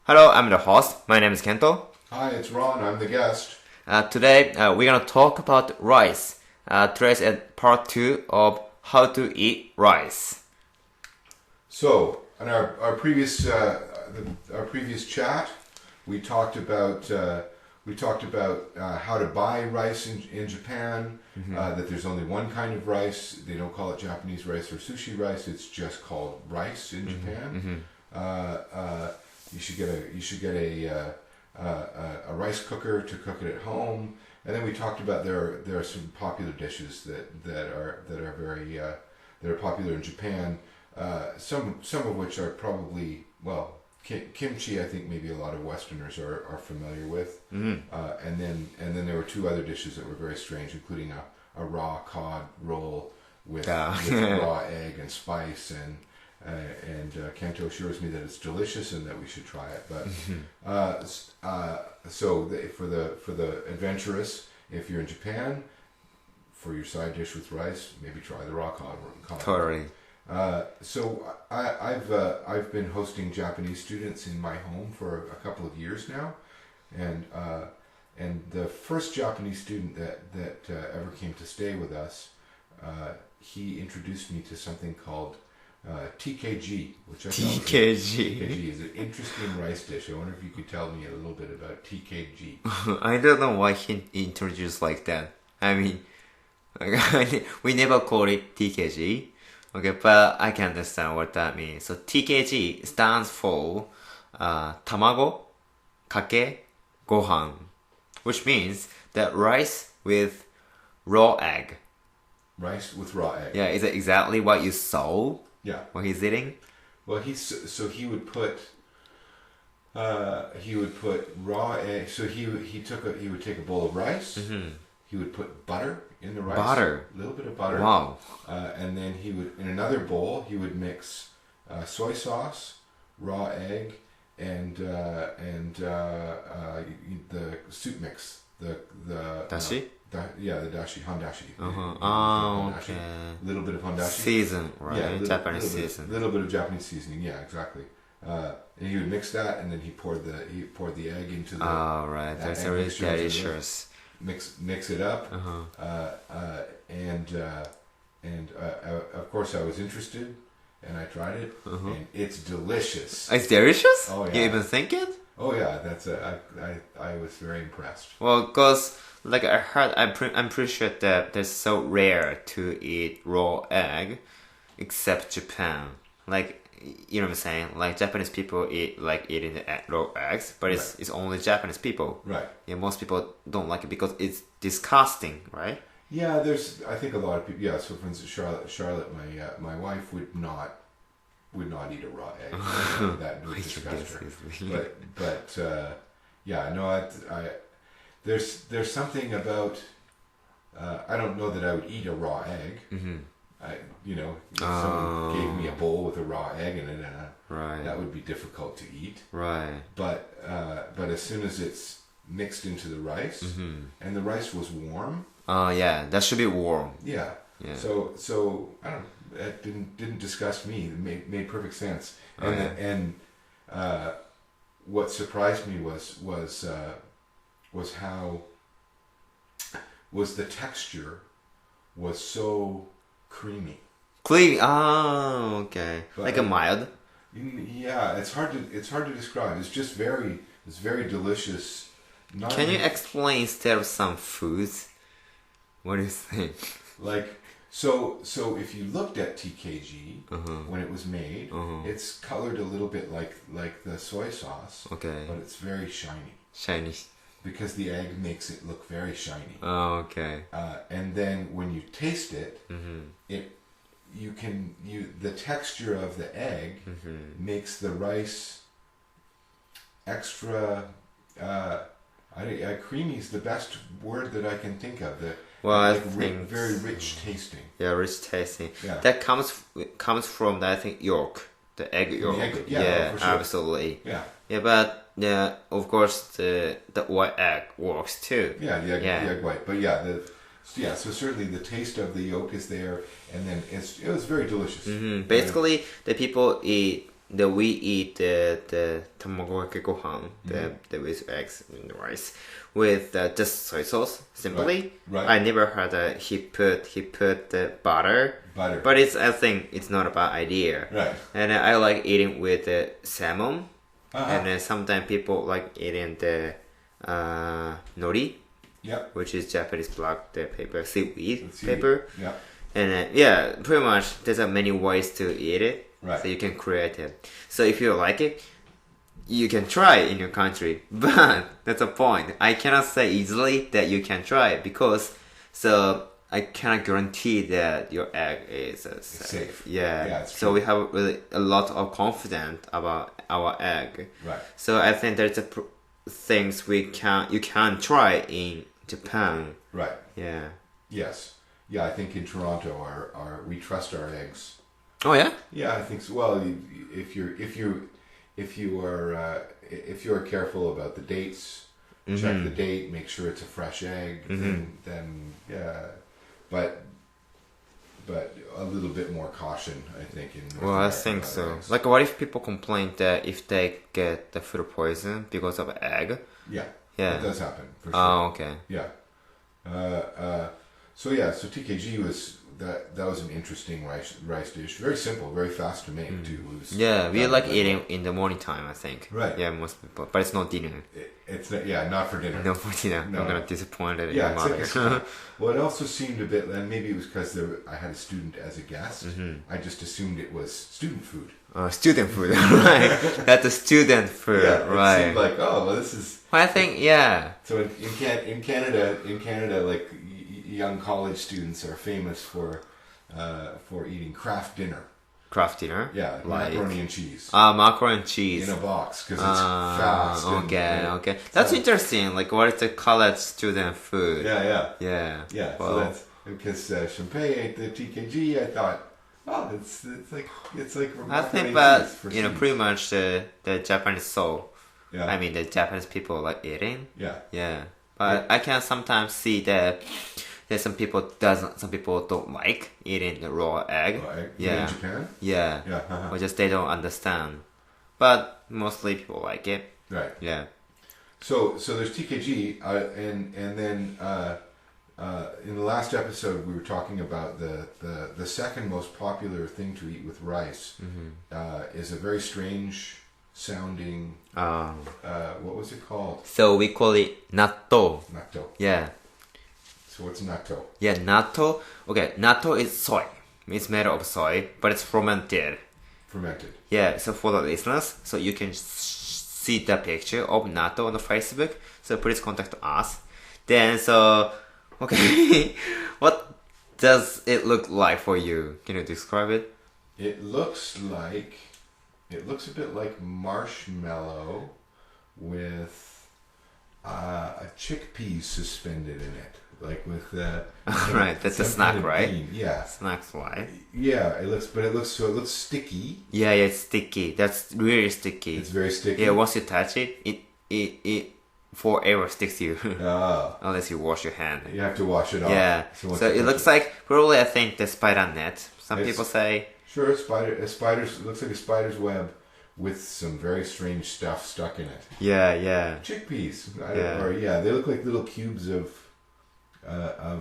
Hello, I'm the host. My name is Kento. Hi, it's Ron. I'm the guest. Today, we're gonna talk about rice. Today's at part 2 of how to eat rice. So, in our previous chat, we talked about how to buy rice in Japan. That there's only one kind of rice. They don't call it Japanese rice or sushi rice. It's just called rice in Japan. You should get a rice cooker to cook it at home. And then we talked about there are some popular dishes that are very popular in Japan. Some of which are probably kimchi. I think maybe a lot of Westerners are familiar with. And then there were two other dishes that were very strange, including a raw cod roll with raw egg and spice and Kento assures me that it's delicious and that we should try it. But for the adventurous, if you're in Japan, for your side dish with rice, maybe try the raw cod. Totally. So I've been hosting Japanese students in my home for a couple of years now, and the first Japanese student that ever came to stay with us, he introduced me to something called TKG, which I thought TKG is an interesting rice dish. I wonder if you could tell me a little bit about TKG. I don't know why he introduced like that. I mean, we never call it TKG. Okay, but I can understand what that means. So TKG stands for tamago, kake, gohan, which means that rice with raw egg. Rice with raw egg. Yeah, is it exactly what you saw? Yeah. What he's eating? Well, he would put raw egg. So he would take a bowl of rice. He would put butter in the rice. Butter. A little bit of butter. Wow. And then he would, in another bowl, he would mix soy sauce, raw egg, and the soup mix. The dashi. The dashi, handashi. Oh, okay. A little bit of handashi. Season, right? Yeah, Japanese season. A little bit of Japanese seasoning. Yeah, exactly. And he would mix that, and then he poured the egg into the. Oh, right. That's really delicious. Mix it up, and of course I was interested, and I tried it, and it's delicious. It's delicious? Oh yeah. You even think it? Oh yeah, I was very impressed. Well, cause like I heard, I'm pretty sure that it's so rare to eat raw egg, except Japan. Like, you know what I'm saying? Like Japanese people eating the raw eggs, but it's only Japanese people. Right. Yeah, most people don't like it because it's disgusting, right? Yeah, I think a lot of people. Yeah, so for instance, Charlotte, my wife would not eat a raw egg. That would disgust her. But yeah, no, I there's something about. I don't know that I would eat a raw egg. If someone gave me a bowl with a raw egg in it, that would be difficult to eat. Right. But as soon as it's mixed into the rice, and the rice was warm. Oh yeah, that should be warm. Yeah. So I don't know. It didn't disgust me. It made perfect sense. And what surprised me was the texture was so creamy. Creamy. Oh, okay. But like a mild. Yeah, it's hard to describe. It's very delicious. Can you explain instead of some foods? What do you think? Like so if you looked at TKG when it was made, it's colored a little bit like the soy sauce. Okay. But it's very shiny. Shiny. Because the egg makes it look very shiny. Oh, okay. And then when you taste it, the texture of the egg makes the rice extra. Creamy is the best word that I can think of. I think very rich tasting. Yeah, rich tasting. Yeah. That comes from I think yolk, the egg yolk. For sure. Absolutely. Yeah. Yeah, but of course the white egg works too. Yeah, the egg white. But so certainly the taste of the yolk is there, and then it was very delicious. Basically, the people eat we eat the tamagoyaki gohan, the with eggs and rice, with just soy sauce simply. Right. I never heard that he put the butter. But I think it's not a bad idea. Right. And I like eating with the salmon. Uh-huh. And then sometimes people like eating the nori, Yep. which is Japanese black the paper, seaweed paper. Yeah. And pretty much there's many ways to eat it. Right. So you can create it. So if you like it, you can try it in your country. But that's a point. I cannot say easily that you can try it because I cannot guarantee that your egg is safe. Yeah, so we have really a lot of confidence about our egg. Right. So I think there's things you can try in Japan. Right. Yeah. Yes. Yeah, I think in Toronto, we trust our eggs. Oh yeah. Yeah, I think so. Well, if you are careful about the dates, check the date, make sure it's a fresh egg, then yeah. But a little bit more caution, I think. I think so. Eggs. Like, what if people complain that if they get the food poison because of egg? Yeah. Yeah. It does happen. For sure. Oh, okay. Yeah. So TKG was that was an interesting rice dish. Very simple, very fast to make too. We like eating in the morning time, I think. Right. Yeah, most people, but it's not dinner. It's not, not for dinner. No for dinner. No. I'm gonna disappoint it. Yeah, it's like well, it also seemed a bit, and maybe it was because I had a student as a guest. I just assumed it was student food. Student food, right? That's a student food, right? It seemed like, oh, well, this is. Well, I think, yeah. So in Canada, like young college students are famous for eating craft dinner. Craft dinner? Yeah, like macaroni and cheese. Macaroni and cheese. In a box, because it's fast. Okay. That's interesting. Like, what is the college student food? Yeah. Well, so that's because Champagne ate the TKG. I thought, oh, it's like I think, pretty much the Japanese soul. Yeah. I mean, the Japanese people like eating. Yeah. But I can sometimes see that there's some people don't like eating the raw egg. In Japan? Yeah. Or just they don't understand. But mostly people like it. Right. Yeah. So there's TKG, and then in the last episode we were talking about the second most popular thing to eat with rice is a very strange sounding. What was it called? So we call it natto. Natto. Yeah. So what's natto? Yeah, natto. Okay, natto is soy. It's made of soy, but it's fermented. Yeah, so for the listeners, so you can see the picture of natto on the Facebook. So please contact us. Then, okay, what does it look like for you? Can you describe it? It looks a bit like marshmallow with chickpeas suspended in it. Like with right, that's a snack, right? Bean. Yeah, snacks, right? Yeah, it looks sticky. Yeah, it's sticky. That's really sticky. It's very sticky. Yeah, once you touch it, it forever sticks to you. Unless you wash your hand. You have to wash it off. Yeah. So it looks like probably I think the spider net. Some people say. Sure, it looks like a spider's web with some very strange stuff stuck in it. Yeah. Chickpeas. They look like little cubes of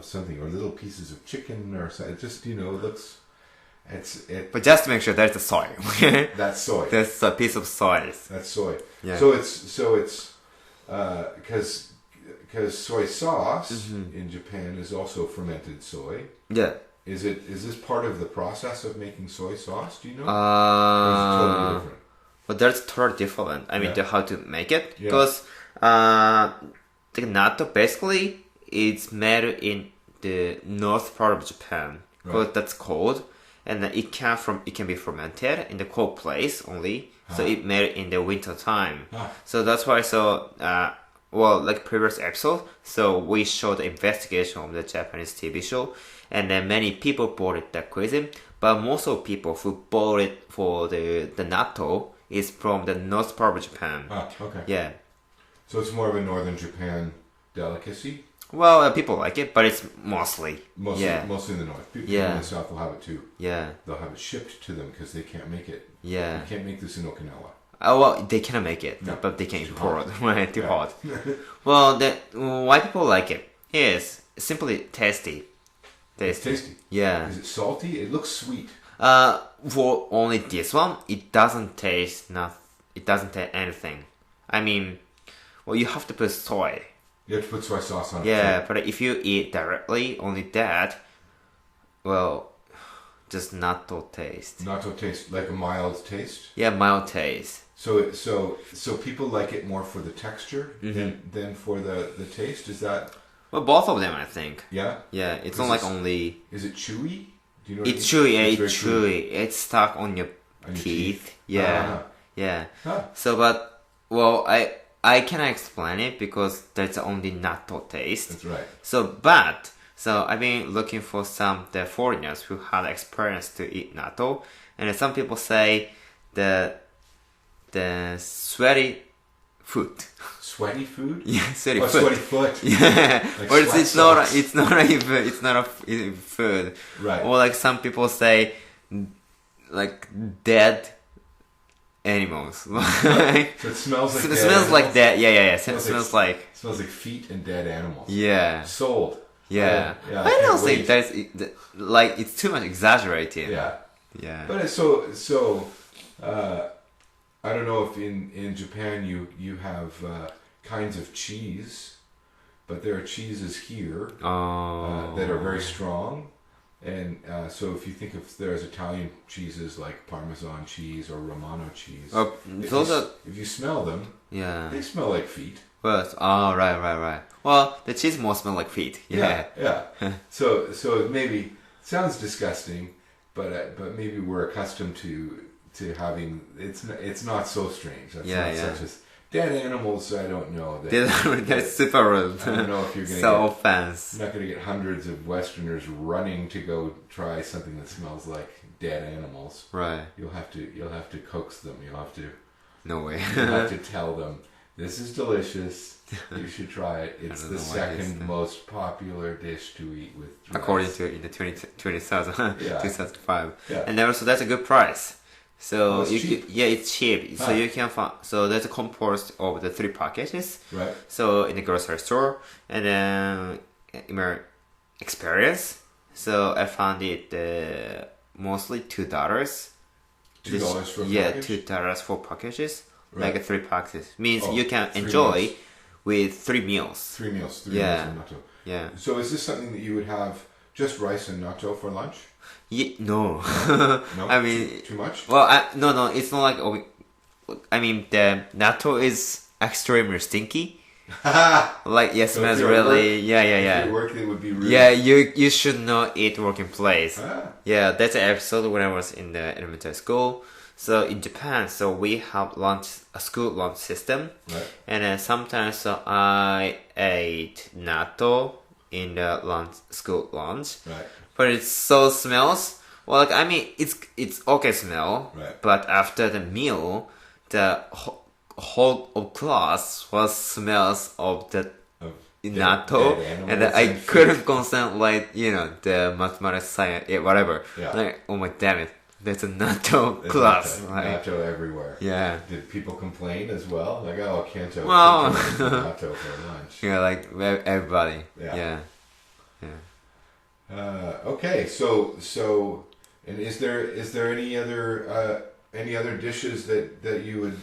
something, or little pieces of chicken, or something. It just, it looks. But just to make sure, there's the soy. That's soy. There's a piece of soy. That's soy. Yeah. So it's because soy sauce in Japan is also fermented soy. Yeah. Is this part of the process of making soy sauce? Do you know? Or is it totally different? But that's totally different. I mean, how to make it, because the natto basically is made in the north part of Japan, because that's cold, and then it can be fermented in the cold place only. So it made in the winter time. So that's why. So like previous episode, so we showed the investigation of the Japanese TV show, and then many people bought it that cuisine, but most of people who bought it for the natto is from the north part of Japan. Okay. Yeah. So it's more of a northern Japan delicacy? Well, people like it, but it's mostly in the north. People in the south will have it too. Yeah. They'll have it shipped to them because they can't make it Yeah. You can't make this in Okinawa. Oh, well, they cannot make it, No, but they can it's too import. hot. Right, too Yeah. hot. Well, why people like it is simply tasty. It's tasty. Yeah. Is it salty? It looks sweet. For only this one, it doesn't taste anything. I mean, well, you have to put soy. You have to put soy sauce on it. Yeah, but if you eat directly, only that, well, just natto taste. Natto taste, like a mild taste. Yeah, mild taste. So people like it more for the texture than for the taste. Is that? Well, both of them, I think. Yeah. Yeah, it's not like only. Is it chewy? Do you know? It's chewy. Yeah, very it's chewy. It's stuck on your teeth. Yeah, yeah. Huh. So, but well, I cannot explain it because that's only natto taste. That's right. So I've been looking for the foreigners who had experience to eat natto, and some people say the sweaty foot. Sweaty food? Yeah, sweaty foot. Sweaty foot. Yeah, like but it's not a food. Right. Or like some people say, like dead animals. So it smells like. It smells like that. Yeah. It smells like. Smells like feet and dead animals. Yeah. Sold. Yeah. Yeah. I don't think like it's too much exaggerated. Yeah. Yeah. But so. I don't know if in Japan you have kinds of cheese, but there are cheeses here that are very strong, and so if you think of there's Italian cheeses like Parmesan cheese or Romano cheese, if you smell them, yeah, they smell like feet. Well, right. Well, the cheese more smell like feet. Yeah. So maybe sounds disgusting, but maybe we're accustomed to having it's not so strange. That's such as dead animals. I don't know. That's super rude. I don't know if you're so offense. You're not going to get hundreds of Westerners running to go try something that smells like dead animals. Right. You'll have to coax them. You'll have to. No way. You'll have to tell them this is delicious. You should try it. It's the second most popular dish to eat with rice. According to in the 20,000 Yeah. 2005. Yeah. And also that's a good price. So it's cheap. It's cheap. So you can find. So that's composed of the 3 packages. Right. So in the grocery store, and then in my experience, so I found it mostly $2. $2 for a package? $2 for packages, Right. like 3 packages. Means you can 3 enjoy meals. with 3 meals. 3 meals. 3 Yeah. meals of natto. Yeah. So is this something that you would have just rice and natto for lunch? No. No. I mean, too much. well, no. It's not like. I mean, the natto is extremely stinky. Like, yeah, smells really. Yeah. If you're working, it would be rude. Yeah, you should not eat working place. Ah. Yeah, that's an episode when I was in the elementary school. So in Japan, so we have a school lunch system, Right. and then sometimes I ate natto in the school lunch. Right. But it so smells. Well, like, I mean, it's okay smell. Right. But after the meal, the whole of class was smells of the natto, dead and animals I and couldn't concentrate. The mathematics, science, whatever. Yeah. Like, oh my damn it, there's a natto class. Natto everywhere. Yeah. Did people complain as well? Like, oh, can't have Well, natto for lunch. Yeah, like everybody. Yeah. Yeah. Okay, so, and is there any other dishes that you would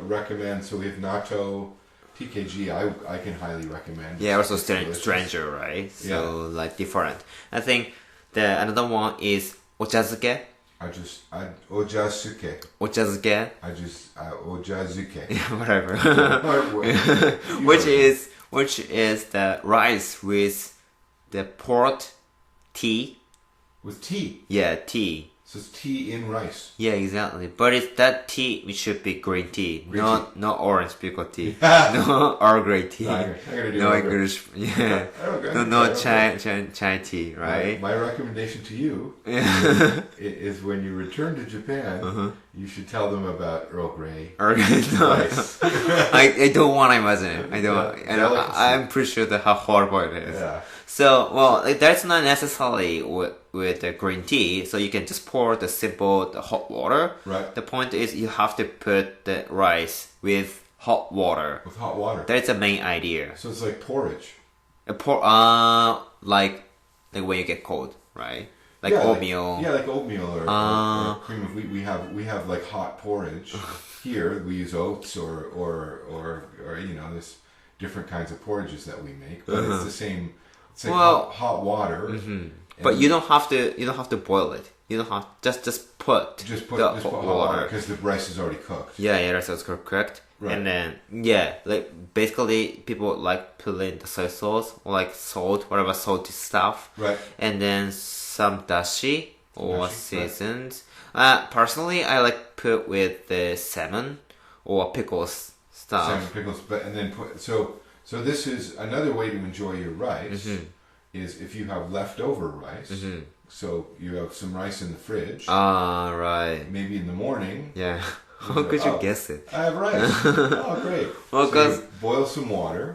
recommend? So we have natto, TKG. I can highly recommend. Yeah, also It's delicious. stranger, right? So like different. I think another one is ochazuke. Ojasuke. Ochazuke. Ojazuke. Whatever. You which is the rice with the port tea. with tea. Yeah, tea. So it's tea in rice. Yeah, exactly. But it's that tea which should be green tea, not orange pickle tea, no Earl Grey tea, I gotta do no Earl Grey. English, yeah, Okay. no chai tea, right? My recommendation to you is when you return to Japan, you should tell them about Earl Grey. Earl Grey, no. Rice. I don't want to imagine it. I don't. Delicacy. I'm pretty sure that how horrible it is. Yeah. So, well, like, that's not necessarily with the green tea. So you can just pour the hot water. Right. The point is you have to put the rice with hot water. With hot water. That's the main idea. So it's like porridge. Like when you get cold, right? Like Yeah, oatmeal. like oatmeal or cream of wheat. We have like hot porridge here. We use oats or there's different kinds of porridges that we make, but it's the same. It's like hot water. Mm-hmm. But you don't have to boil it. You don't have just put hot water because the rice is already cooked. Yeah, that's correct. Right. And then like basically people like put in the soy sauce or like salt, whatever salty stuff. Right. And then some dashi or seasons. Personally, I like put with the salmon or pickles stuff. Salmon pickles, and then so this is another way to enjoy your rice. Is if you have leftover rice. So you have some rice in the fridge. Right. Maybe in the morning. Yeah. How could you guess it? I have rice. Oh, great. Well, because you boil some water,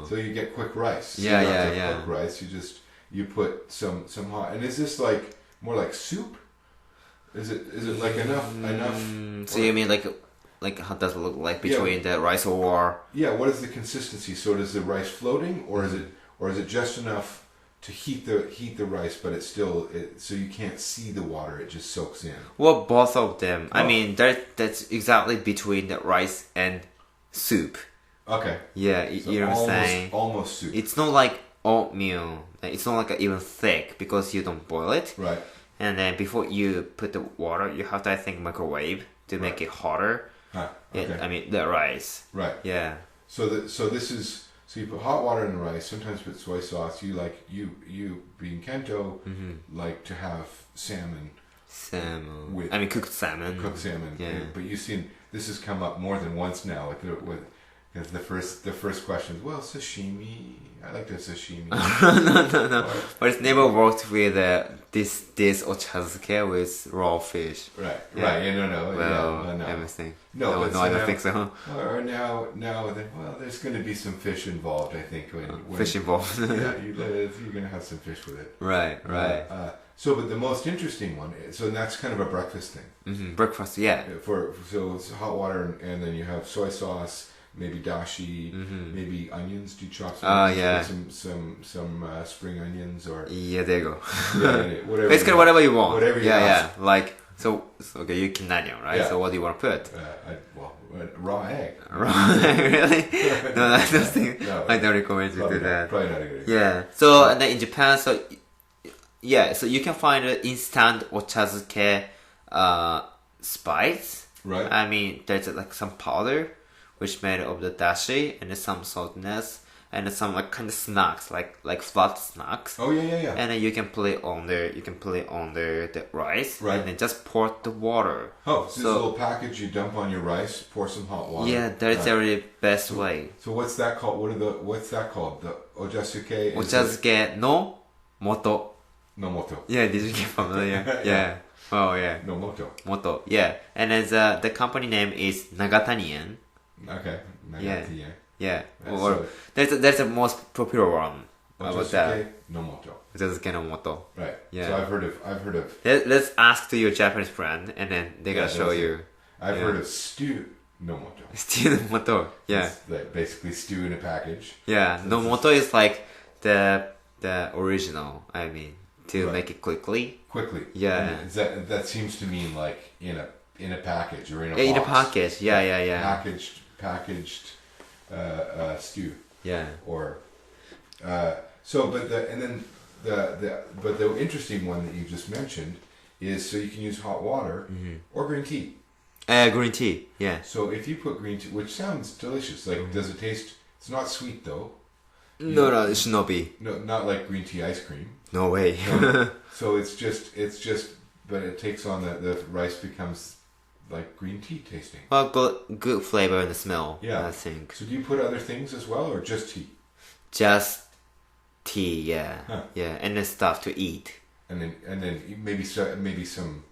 so you get quick rice. So yeah, you don't have to yeah. Quick rice. You put some hot. And is this like more like soup? Is it like enough? So you mean like how does it look like between the rice or? Yeah. What is the consistency? So is the rice floating, or is it just enough to heat the rice, but it's still so you can't see the water; it just soaks in. Well, both of them. I mean, that's exactly between the rice and soup. Okay. Yeah, So you know what I'm saying? Almost soup. It's not like oatmeal. It's not like even thick because you don't boil it. Right. And then before you put the water, you have to, I think, microwave to make it hotter. Okay. I mean, the rice. Right. Yeah. So this is. So you put hot water in the rice. Sometimes put soy sauce. You being Kento like to have salmon. Salmon. I mean cooked salmon. Cooked salmon. Yeah. But you've seen this has come up more than once now. Like because the first question is, well, sashimi. I like the sashimi. No. But it's never worked with this ochazuke with raw fish. Right. Yeah. Right. Yeah. No. Well, no. everything. No, I don't think so. Or now there's going to be some fish involved. I think when Fish involved. yeah, you're going to have some fish with it. Right. But the most interesting one, so that's kind of a breakfast thing. Breakfast, yeah. So it's hot water, and then you have soy sauce, maybe dashi, maybe onions. Do you chop some spring onions or? Yeah, there you go. Whatever. Basically, whatever you want. Whatever you yeah. Like so okay, you can onion, right? Yeah. So what do you want to put? Raw egg. Raw egg, really? No, I don't think. No, I don't recommend you to do that. Probably not a good idea. Yeah. So and then in Japan, so you can find an instant ochazuke spice. Right. I mean, there's like some powder, which made of the dashi, and then some saltiness, and then some like kind of snacks, like flat snacks. Oh yeah. And then you can put it on there. You can put it on the rice, right? And then just pour the water. Oh, so this little package you dump on your rice, pour some hot water. Yeah, that's the really best way. So what's that called? What's that called? The ochazuke. Ochazuke no moto. No moto. Yeah, did you get familiar? Yeah. Oh yeah. No moto. Moto. Yeah, and then the company name is Nagatanien. Okay. Nagatanien. Yeah. Or that's the most popular one. About that. No moto. Ochazuke no moto. Right. Yeah. So I've heard of. Let's ask to your Japanese friend, and then they're gonna show you. I've heard of stew no moto. Stew no moto. Yeah. It's like basically stew in a package. Yeah. No moto is like the original. I mean, to make it quickly. Quickly. Yeah. That seems to mean like in a package or in a box. In a package. Yeah. Packaged stew. Yeah. Or but the interesting one that you just mentioned is so you can use hot water or green tea. Green tea. Yeah. So if you put green tea, which sounds delicious, like does it taste? It's not sweet though. No, it should not be. No, not like green tea ice cream. No way. No. So it's just, but it takes on the rice becomes like green tea tasting. Well, good flavor and smell. Yeah, I think. So do you put other things as well, or just tea? Just tea, yeah, Huh. yeah, and then stuff to eat. And then maybe some.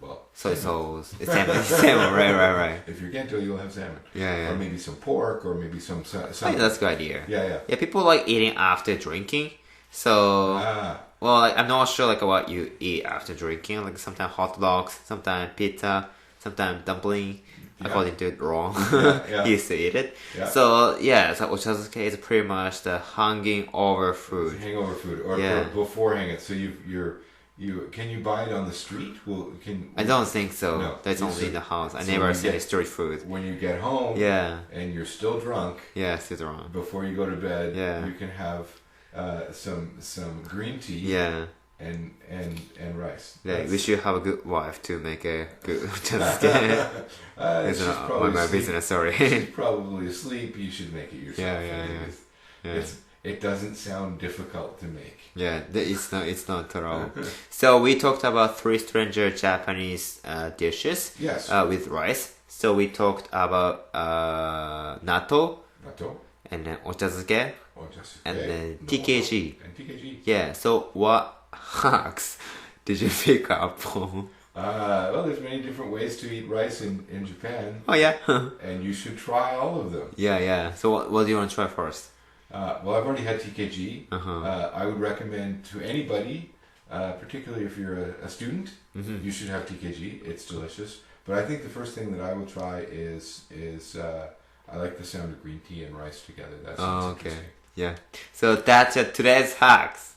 Well, soy sauce, salmon, right. If you're Gento, you'll have salmon. Yeah. Or maybe some pork, or maybe some. I think that's a good idea. Yeah. Yeah, people like eating after drinking. So, Ah, well, like, I'm not sure like what you eat after drinking. Like sometimes hot dogs, sometimes pizza, sometimes dumpling. Yeah. According to Ron, Yeah. he used to eat it. Yeah. So yeah, so ochazuke is pretty much the hanging over food. hangover food, or Yeah. before hang it. So you can you buy it on the street? I don't think so. No. That's You only should- in the house. I so never when seen you the get- street food. when you get home. Yeah, And you're still drunk. yeah, still wrong. Before you go to bed, Yeah. you can have some green tea. Yeah, And rice. yeah. We should have a good wife to make a good ochazuke. It's She's not probably my asleep. business. Sorry. She's probably asleep. You should make it yourself. Yeah. Yeah. It doesn't sound difficult to make. Yeah, it's not at all. So we talked about three stranger Japanese dishes. Yes. With rice. So we talked about natto Natto. and then ochazuke Or just and then no, TKG. And TKG. Yeah. So what hacks did you pick up on? Well, there's many different ways to eat rice in Japan, Oh yeah. and you should try all of them. Yeah. So what do you want to try first? Well, I've already had TKG. Uh-huh. I would recommend to anybody, particularly if you're a student, Mm-hmm. you should have TKG. It's delicious. But I think the first thing that I will try is I like the sound of green tea and rice together. That sounds Oh, okay. interesting. Yeah. So that's today's hacks.